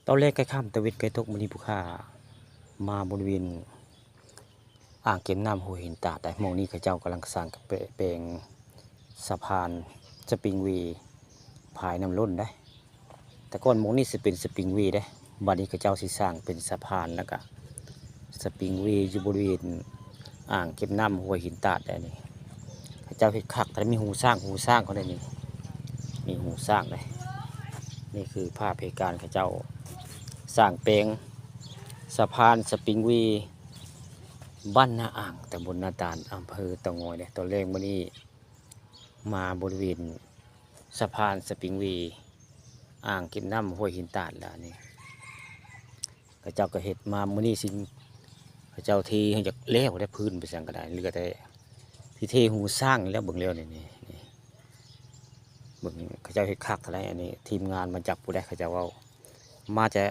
ตอนแรกใกล้ค่ำตะเวนไกลตกมื้อนี้ผู้ค้ามาบริเวณอ่างเก็บน้ำห้วยหินตาดได้หม้องนี้เขาเจ้ากำลังสร้างแปลงสะพานสปริงเวย์ผายน้ำล้นได้แต่ก่อนหม้องนี้สิเป็นสปริงเวย์ได้บัดนี้เขาเจ้าสิสร้างเป็นสะพานแล้วก็สปริงเวย์อยู่บริเวณอ่างเก็บน้ำห้วยหินตาดได้นี่เขาเจ้าเฮ็ดคักแต่มีหูสร้างเขาได้นี่มีหูสร้างได้นี่คือภาพเหตุการณ์เขาเจ้าสร้างแปลงสะพานสปริงเวย์บ้านนาอ่างตำบลนาตาลอำเภอเตางอยเนี่ยตอนแรกวันนี้มาบริเวณสะพานสปริงเวย์อ่างเก็บน้ำห้วยหินตาดแล้วนี่พระเจ้าก็เห็ดมามื้อนี้สิพระเจ้าทีให้จากเลี้ยวได้พื้นไปสั่งก็ได้เรือได้ที่เทหูสร้างแล้วเบิ่งเลี้ยวนี่เบิ่งพระเจ้าเห็ดคักอะไรอันนี้ทีมงานมาจับผู้ได้พระเจ้าเอามาจะ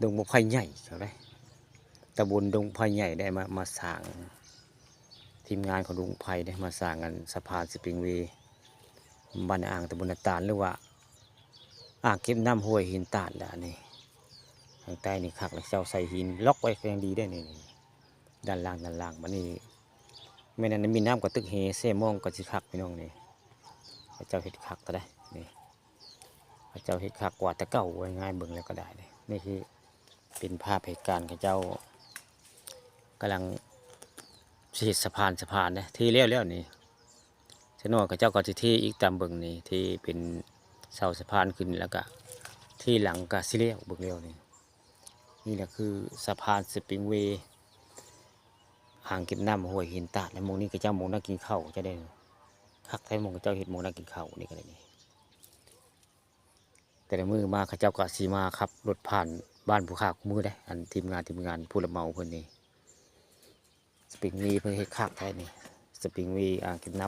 ดงบกไผ่ใหญ่ใช่ไหมตำบลดงไผ่ใหญ่ได้มาสร้างทีมงานของดงไผ่ได้มาสร้างกันสะพานสปริงเวย์บ้านอ่างตำบลนาตาลหรือว่าอ่างเก็บน้ำห้วยหินตาดแล้วนี่ทางใต้นี่คักเลยเจ้าใส่หินล็อกไว้ยังดีได้นี่ด้านล่างมันนี่ไม่นั้นมีน้ำกับตึกเฮเซมองกับสิคักพี่น้องนี่พระเจ้าเห็ดคักก็ได้นี่พระเจ้าเห็ดคักกว่าตะเก้าไว้ง่ายเบิ่งแล้วก็ได้เลยนี่คือเป็นภาพเหตุการณ์ของเจ้ากำลังเฮ็ดสะพานนะที่เลี้ยวนี่ฉะนั้นกับเจ้าก็จะที่อีกตามเบิ่งนี่ที่เป็นเสาสะพานขึ้นแล้วก็ที่หลังก็สิเลี้ยวเบิ่งเลี้ยวนี่นี่แหละคือสะพานสปริงเวย์อ่างเก็บน้ำห้วยหินตาดและมงนี้กับเจ้ามงนักกินข้าวจะได้คักไทยมงกับเจ้าเห็ดมงนักกินข้าวนี่ก็ได้นี่แต่ในมือมาข้าเจ้าก็สีมาขับรถผ่านบ้านผู้ค้ามือได้อันทีมงานผู้รับเหมาเพิ่นนี่สปริงวีเพิ่นเฮ็ดคักไทยนี่สปริงวีอ่างเก็บน้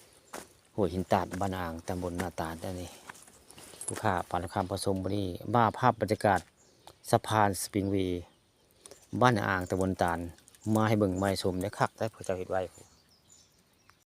ำห้วยหินตาดบ้านอ่างตำบลนาตาดได้นี่ผู้ค้าปานคำผสมวันนี้มาภาพบรรยากาศสะพานสปริงวีบ้านอ่างตำบลตาลมาให้เบิ่งมาให้ชมได้คักได้พระเจ้าเฮ็ดไว้